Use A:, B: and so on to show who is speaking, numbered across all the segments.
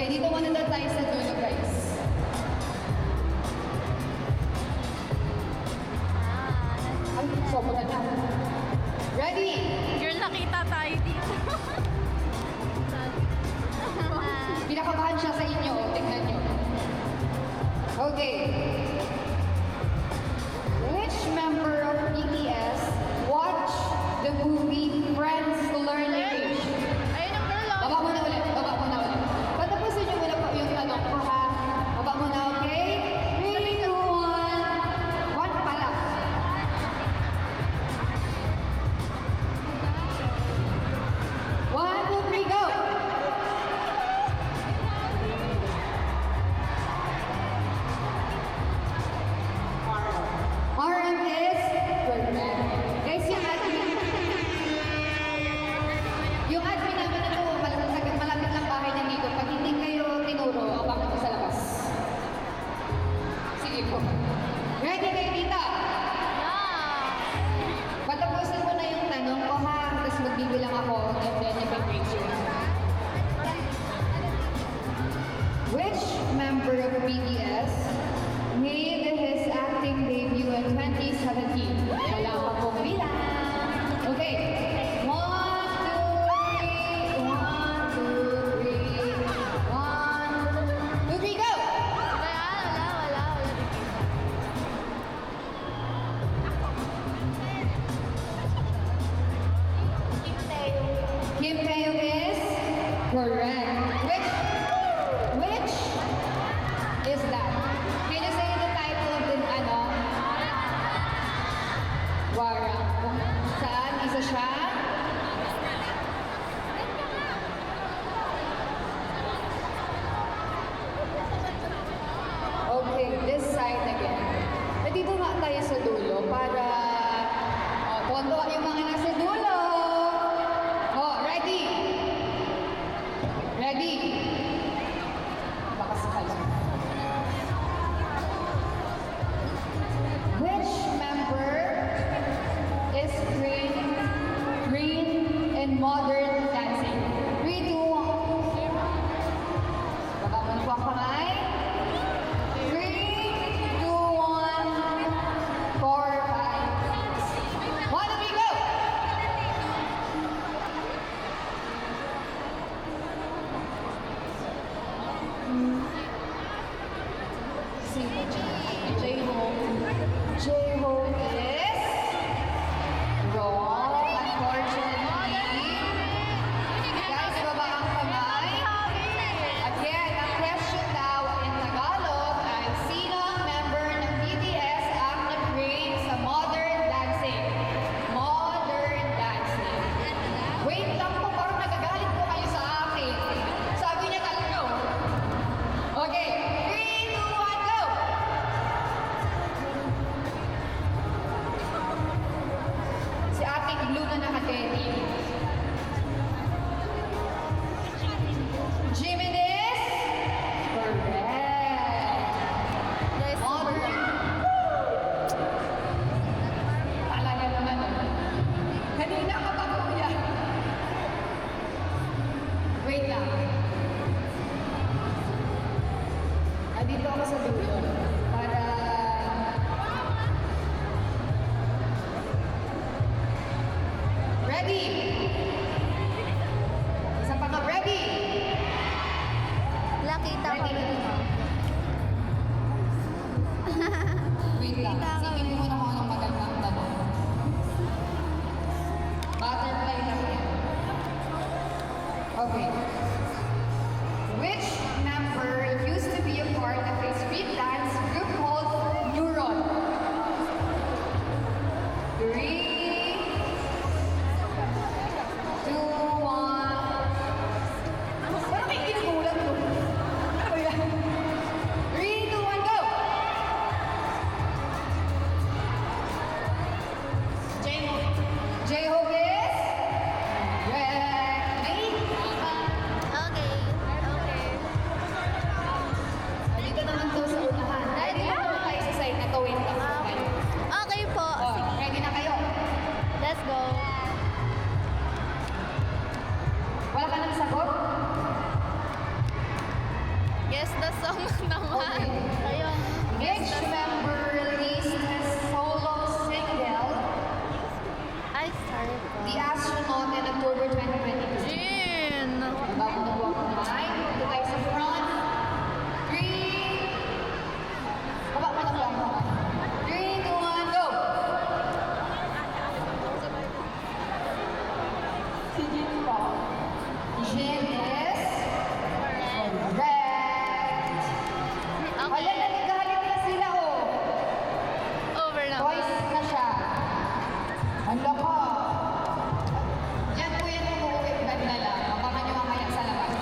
A: Okay, dito muna na tayo sa dulo, guys. Ay, sobrang na. Ready?
B: Girl, nakita tayo dito.
A: Pinakabahan siya sa inyo. Tignan nyo. Okay. Which member of BTS watched the movie Friends to Learn English?
B: Ayun ang girl, oh.
A: Baba mo na ulit. Baba mo na ulit. Patapusin nyo muna po yung tanong ko, ha? Baba mo na, okay? 3, 2, 1. 1 pa lang. One, two, three, go! RM is correct. Guys, yung admin namin na to, malapit lang bahay niya dito. Pag hindi kayo tinuro, abang ito sa labas. Sige po. Ready kayo, tita?
B: Yeah.
A: Patapusin mo na yung tanong ko, ha? Tapos magbibilang ako, and then i-break you. Which member of BTS made his acting debut in 2017? Wala pa pong bilang. Okay. 1, 2, 3. 1, 2, 3. 1, 2, 3, go!
B: Wala.
A: Kim Taeyong is correct. Which is that? Can you say the title of the Wara. Saan? Isa siya? Okay, this side again. Dito nga tayo sa dulo para tondo yung mga nasa dulo. Oh, ready? Ready? Baka sakala. Which member is green in modern dancing? 3, 2, 1. Baka mo po ang kamay. 3, 2, 1, 4, 5, 6. 1, 2, 3, go! Sino dyan? J-Hope is wrong, unfortunately. Guys, baba ang kamay. Again, ang question daw in Tagalog ay sino ang member ng BTS ang nag-grade sa modern dancing? Modern dancing. Wait lang po, parang nagagalit po kayo sa akin. Sabi niya talaga. Okay, 3, 2, 1, go! Si ating blue na nakateti. Jimin is correct. Modern. Talaga naman. Kanina ka pa po yan. Wait lang. Dito ako sa dulo para ready. Isa pa ka, ready.
B: Nakita ko.
A: Wait lang. Sige mo muna kung anong magandang tanong. Butterfly lang yan. Okay. Which member used to be a part of a street dance group called Neuron? 3, 2, 1. Parang may ginugulat ko. Ano yan? 3, 2, 1, go! J-Hope is correct. Ay, po. Jin is correct. Wala na, naghahalin na sila, oh.
B: Over na.
A: Boys na siya. Ang loko. Yan po yan umuwi. Bad na lang. Abangan nyo mamaya sa labas.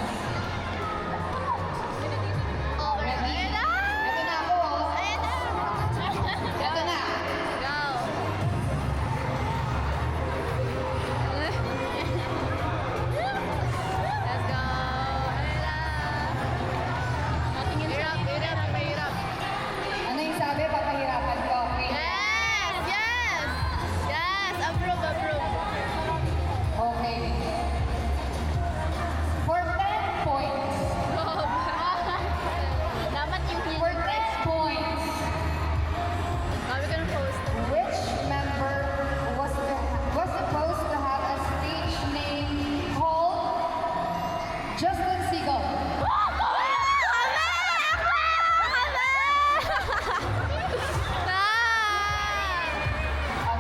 B: Over na.
A: Ready?
B: Ayan na!
A: Ito na ako, oh.
B: Ayan na!
A: Ito na.
B: Go! Let's go! Ayan na! Hirap, hirap, mahirap.
A: Ano yung sabi? Papahirapan ko. Okay?
B: Yes! Yes! Yes! Approve, approve.
A: Okay. For 10 points.
B: Dapat yung
A: For 10 points.
B: Sabi ko ng post.
A: Which member was supposed to have a stage name called Justin Seagull?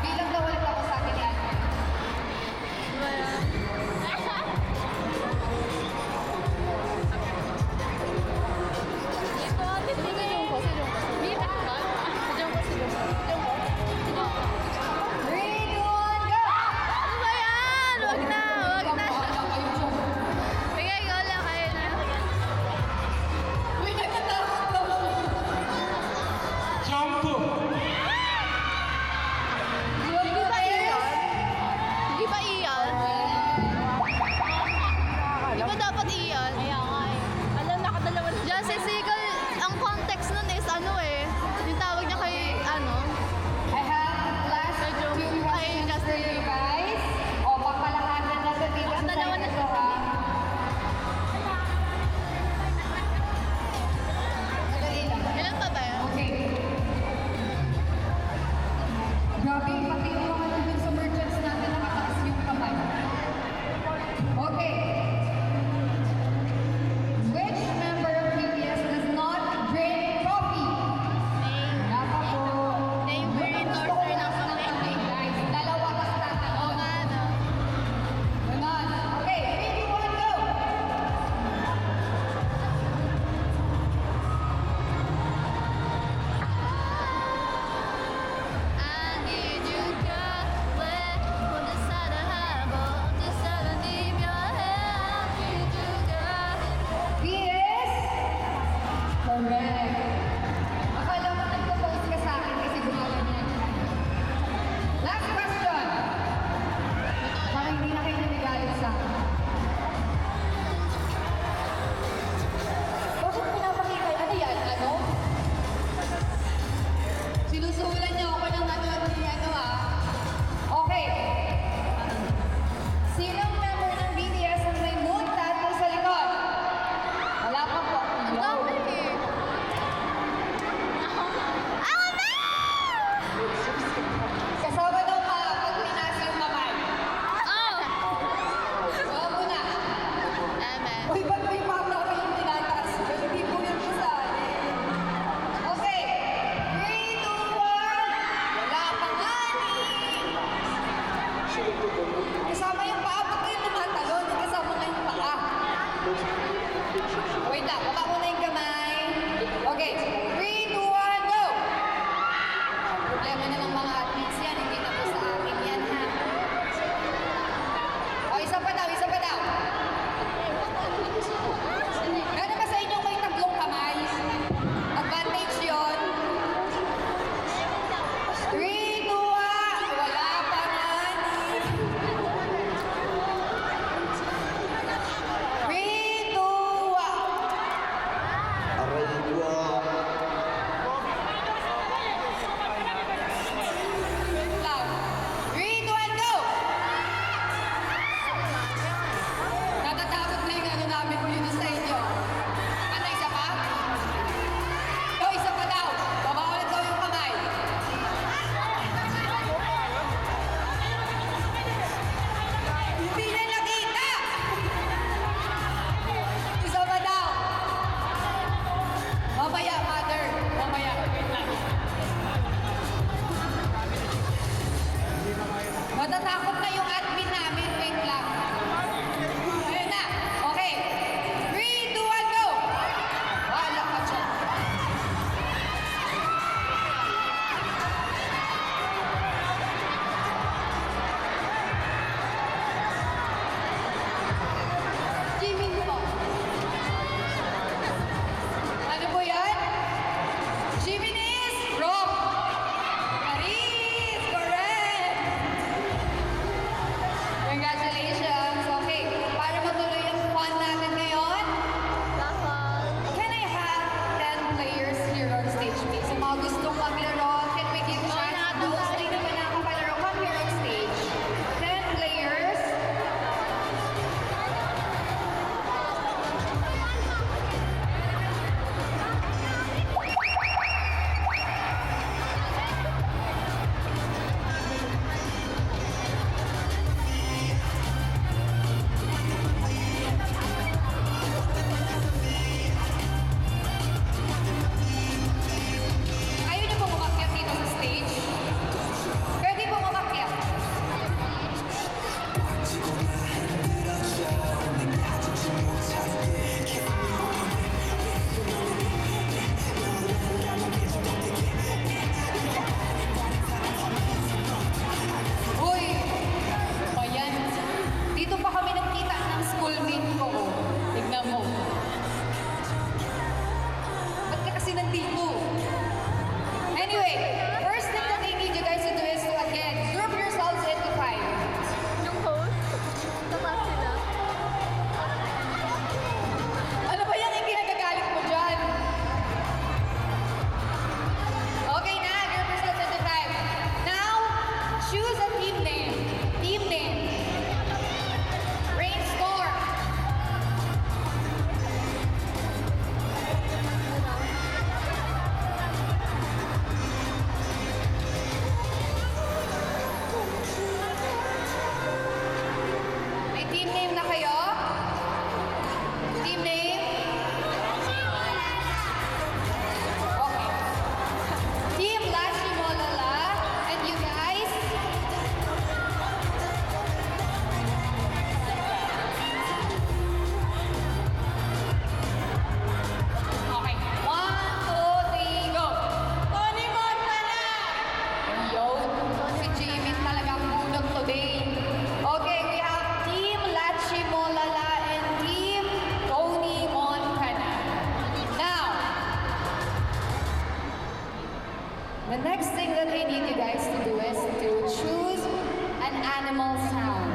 A: Bilang daw ulit ako sa akin yan. Three, two, one, go!
B: Wag na, wag na.
A: Kabahan kayo dyan.
B: Sige, go lang kayo na.
A: Uy, nagtatakot daw siya.
C: Jump!
B: Hindi ba iyan? Hindi ba iyan? Di ba dapat iyan? Kaya nga eh. Alam, nakadalawa na. Diyan si Seagull, ang context nun is ano eh. Yung tawag niya kay ano.
A: I have last
B: Medyo
A: two
B: ay,
A: questions for you guys. O, papalakadan na sa dito sa
B: Dalawa na
A: side
B: siya.
A: ito, ha? Madali lang.
B: Ilan pa ba yun?
A: Okay. Grabe, pati yung mga nandun sa merchants natin nakataas yung kamay. Okay. Which member of BTS does not drink coffee? Wala pa po.
B: Name very
A: Gusto ko
B: torture ng
A: last na
B: kamay.
A: kami, guys. Dalawa pa sa
B: Oo
A: tatanong.
B: nga, no?
A: Ganon. Okay, 3, 2, 1, go!
B: I need you, girl. 왜 혼자 살아하고 혼자 살아 네며 I need you, girl.
A: He is correct. Akala mo nagpo-post ka sa akin kasi gumawa niya. Last question. Baka hindi na kayo nanigalit sa akin. Bakit pinapakita? Ano yan? Ano? Sinusulan niyo ako ng ano Okay. Sinong member ng BTS ang may moon tattoo sa likod? Wala pa po.
B: Ang dami eh. Ako na!
A: Kasama daw pa pag pinas yung mamay.
B: Oh!
A: Oo muna.
B: Eme.
A: Uy, ba't may mama ko yung tinataas? Hindi po yun kasali. Okay. 3, 2, 1. Wala pa nga ni. Kasama yung paabot Team name na kayo? Team name? Okay. Team Lashi Molala. And you guys? Okay. 1, 2, 3, go! Tony Montana! Yun. Si Jimin talagang bunot today. Okay, we have Team Lachi Molala and Team Tony Montana. Now, the next thing that I need you guys to do is to choose an animal sound.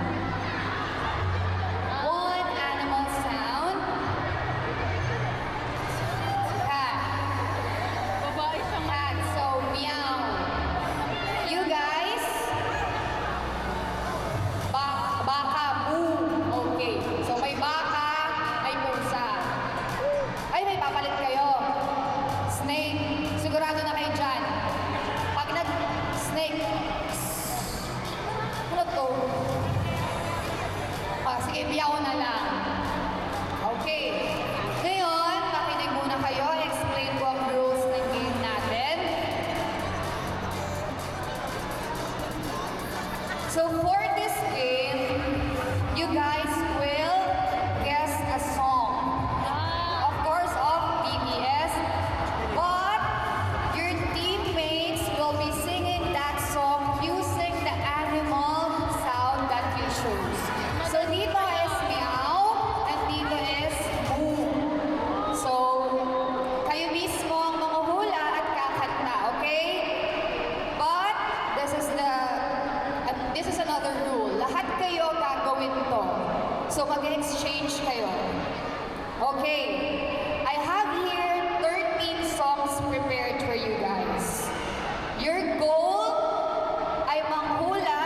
A: One animal sound. Cat.
B: Babae siya nga.
A: Cat. So, meow. You guys, baka, boo. Okay. So, may baka, may pusa. Ay, may papalit kayo. Snake. Sigurado na kayo dyan. Pag nag-snake, ano to? Sige, meow na lang. Okay. Ngayon, makinig muna kayo. Explain ko ang rules ng game natin. So for this game, you guys will guess a song. Of course, of BTS. But your teammates will be singing that song using the animal sound that you choose. So dito is meow and dito is boo. So kayo mismo ang manguhula at kakanta, okay? But this is another rule. Lahat kayo gagawin to. So mag-exchange kayo. Okay. I have here 13 songs prepared for you guys. Your goal ay manghula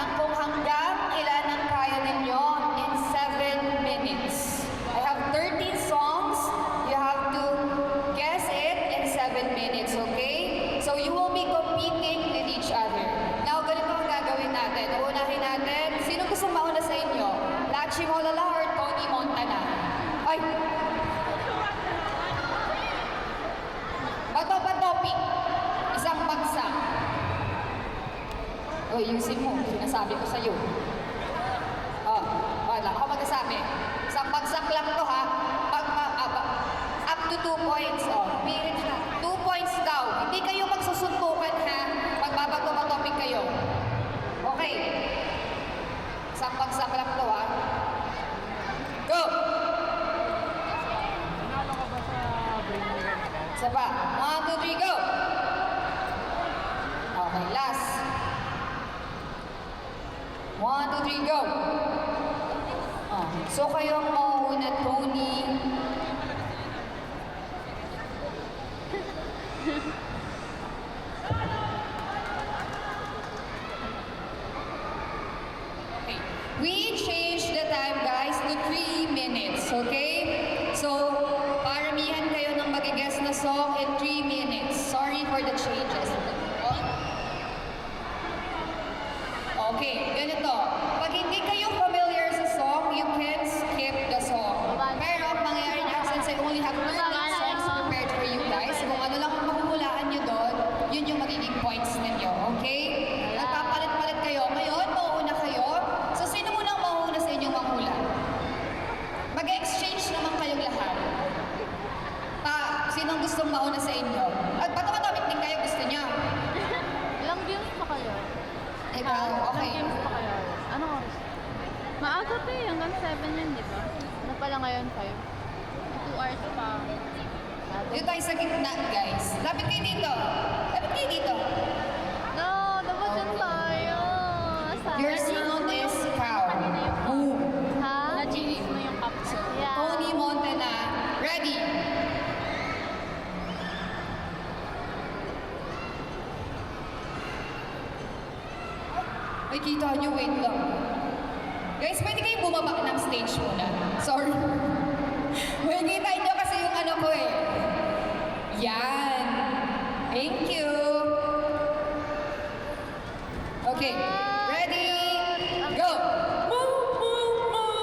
A: ng kung hanggang ilan ang kaya ninyo in 7 minutes. I have 13 songs. You have to guess it in 7 minutes, okay? So you will be competing with each other. Now, ganito ang gagawin natin. Uunahin natin, sino gusto mauna sa inyo? Lachi Molala or Tony Montana? Ay! Bato pa topic. Isang bagsak. O, yusin mo. Sinasabi ko sa'yo. Oh, wala. Ako magsasabi. Isang bagsak lang to, ha? Up to 2 points. Oh, pirit ha. 2 points daw. Hindi kayo magsusuntukan, ha? Magbabago pa topic kayo. Okay. Isang bagsak lang to, ha? Go!
C: Nanalo ka ba sa brain event?
A: Isa pa. 1, 2, 3, go! Okay, last. 1, 2, 3, go! Oh, so kayo ang mauuna, Tony. Okay. We changed the time, guys, to 3 minutes, okay? So, paramihan kayo ng mag-guess na song in 3 minutes. Sorry for the changes. Okay, ganito. Pag hindi kayo familiar sa song, you can skip the song. Pero ang mangyayari niya, since I only have 13 songs prepared for you guys, kung ano lang ang mahuhulaan nyo doon, yun yung magiging points ninyo, okay? Nagpapalit-palit kayo. Ngayon, mauuna kayo. So, sino muna ang mauuna sa inyong manghula? Mag-exchange naman kayong lahat. Sinong gustong mauna sa inyo? At bato-batomit din kayo, gusto niya.
B: Ilang games pa kayo?
A: Ikaw, okay.
B: Ilang games pa kayo? Anong oras? Maaga pa eh. Hanggang 7 yan, di ba? Ano pala ngayon? 5? 2 hours pa.
A: Dito tayo sa gitna, guys. Lapit kayo dito. Lapit kayo dito.
B: No, dapat yun tayo. Sana
A: Your sound is cow. Boom.
B: Ha? Na-change mo yung caption. Yeah.
A: Tony Montana. Ready? Ay, kita nyo, wait lang. Guys, pwede kayo bumaba ng stage muna. Sorry. May kita nyo kasi yung ano ko eh. Yan. Thank you. Okay. Ready? Go! Move, move, move.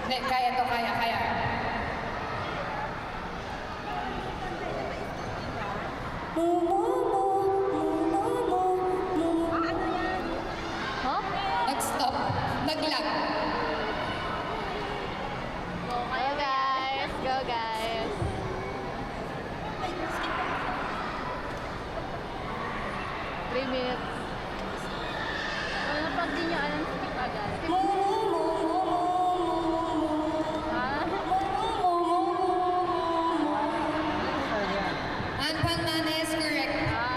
A: Hindi, kaya to, kaya.
B: Huh?
A: Nag-stop. Nag-lag.
B: Go guys! Go guys! Three minutes. Ano pag di nyo alam, skip agad. Ha?
A: Anpan Mane is correct.
B: Ha?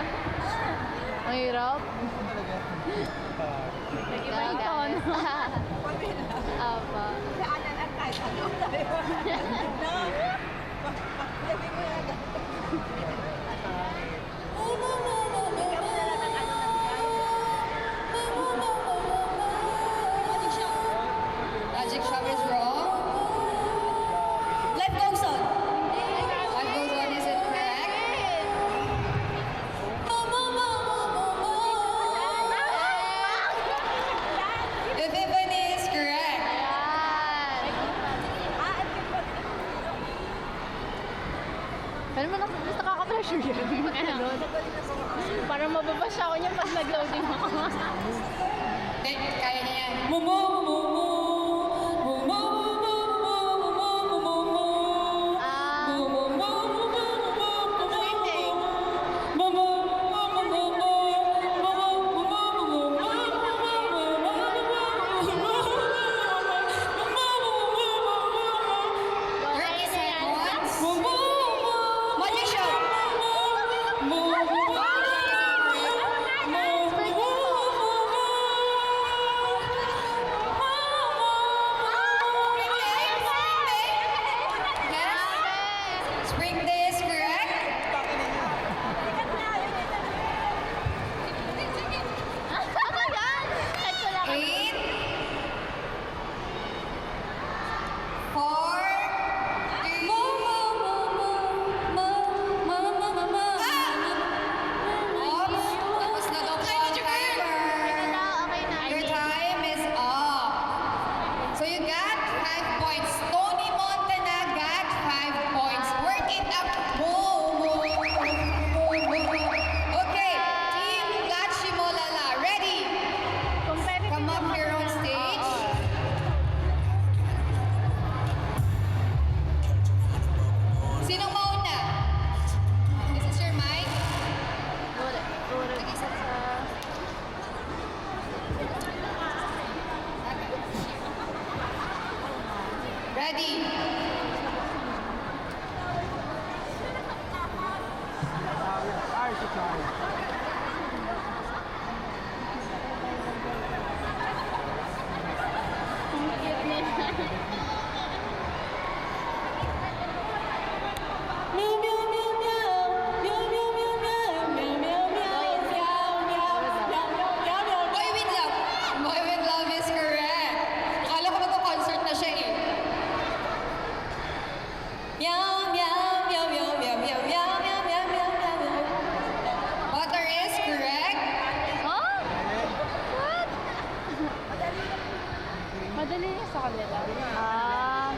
B: Ang hirap.
C: Nag-iba
B: Go
C: yung tono.
B: guys. Apa.
A: Magic shop is wrong. Life goes on. Life goes on is incorrect. Epiphany is correct.
B: Ayan. Pero mo nakaka-pressure yun. Ganun. Parang mababash ako niya pag nag-loading ako.
A: Hindi, kaya niya yan.
B: Ah, swimming. Okay na yan.
A: Magic shop. Spring day is correct.
B: Ano yan? Check ko lang.
A: 8, 4, 3, Oops, tapos na daw po ang timer.
B: Okay na.
A: Your time is up. So you got 5 points. Tony Montana got 5 points. Work it up. Okay, Team Lachimolala, ready? Come up here on stage. Sinong mauna? This is your mic. Ready?
C: Ay, si Charlie.
A: Boy with love. Boy with love is correct. Akala ko magko-concert na siya eh. Meow, meow, meow, meow, meow, meow, meow, meow, meow, meow, meow. Butter is correct.
B: Huh? What? Madali niya sa kanila. Ah.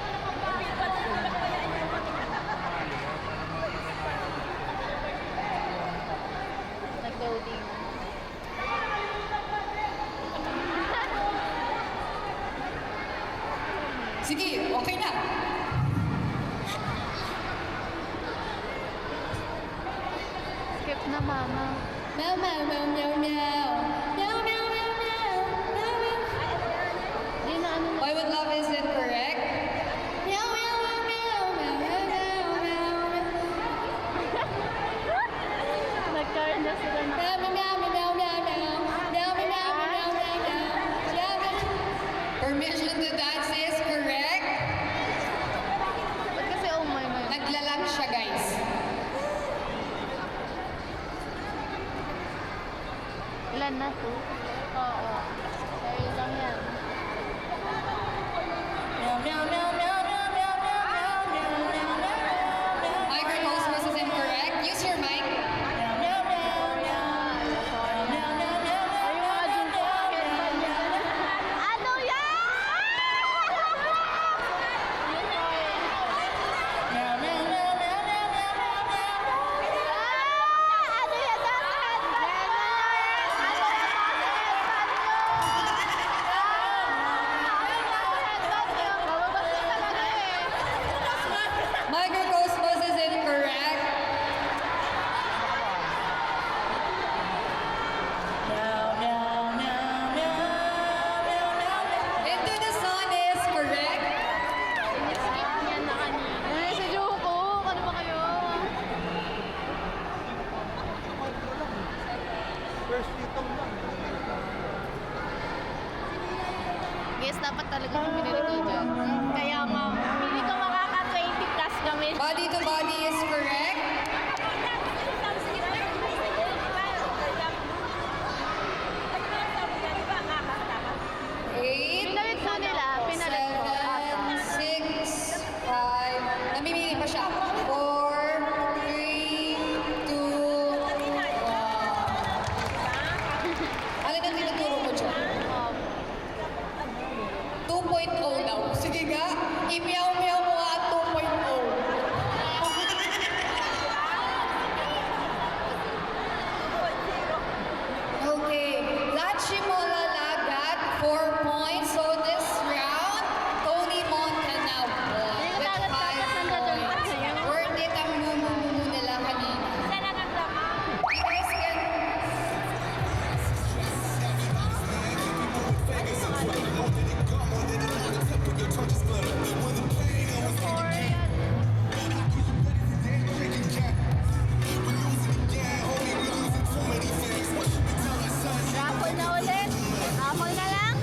B: Nag-loading.
A: Sige, okay na.
B: Skip na mama.
A: Meow, meow, meow, meow, meow. Meow, meow, meow, meow. Meow, meow.
B: Di na ano na.
A: Boy with love is incorrect. Meow, meow, meow, meow, meow, meow, meow, meow.
B: Nagkaroon na sila ng...
A: Meow, meow, meow, meow, meow, meow. Meow, meow, meow, meow, meow, meow. Meow, meow. Permission to dance is correct.
B: Ba't kasi oh my.
A: Naglalag siya, guys.
B: Ilan na to? Oo. Dahil lang yan.
A: Meow, meow, meow, meow, meow, meow, meow, meow, meow, meow, meow. Microphone is incorrect. Use your mic. Meow, meow, meow, meow. Meow, meow, meow, meow.
B: Ay, yung mga dun ko. Ano yan? dapat talaga kami nilagay dyan. Kaya nga, hindi ko makaka-20 plus kami.
A: Body to body is correct. 8,
B: Pinalit po nila, pinalit po.
A: 7, 6, 5. Namimili pa siya. 4, 3, 2, 1. Alin ang tinuturo mo dyan? 2.0 daw. Sige nga, imiyaw-miyaw mo nga ang 2.0. Okay, Lachimola got 4 points. So this round, Tony Monta now won
B: Yung
A: with
B: dagat
A: 5
B: dapat nandiyan pa
A: points.
B: sa'yo.
A: Worth it ang mumu nila kanina. You guys can...
B: Raffle na ulit. Raffle na lang.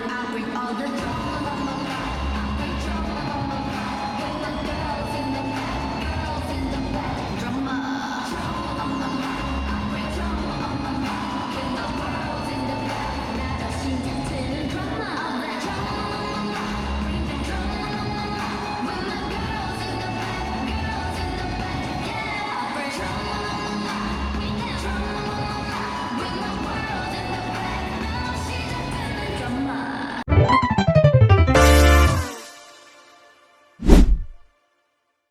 B: I bring all the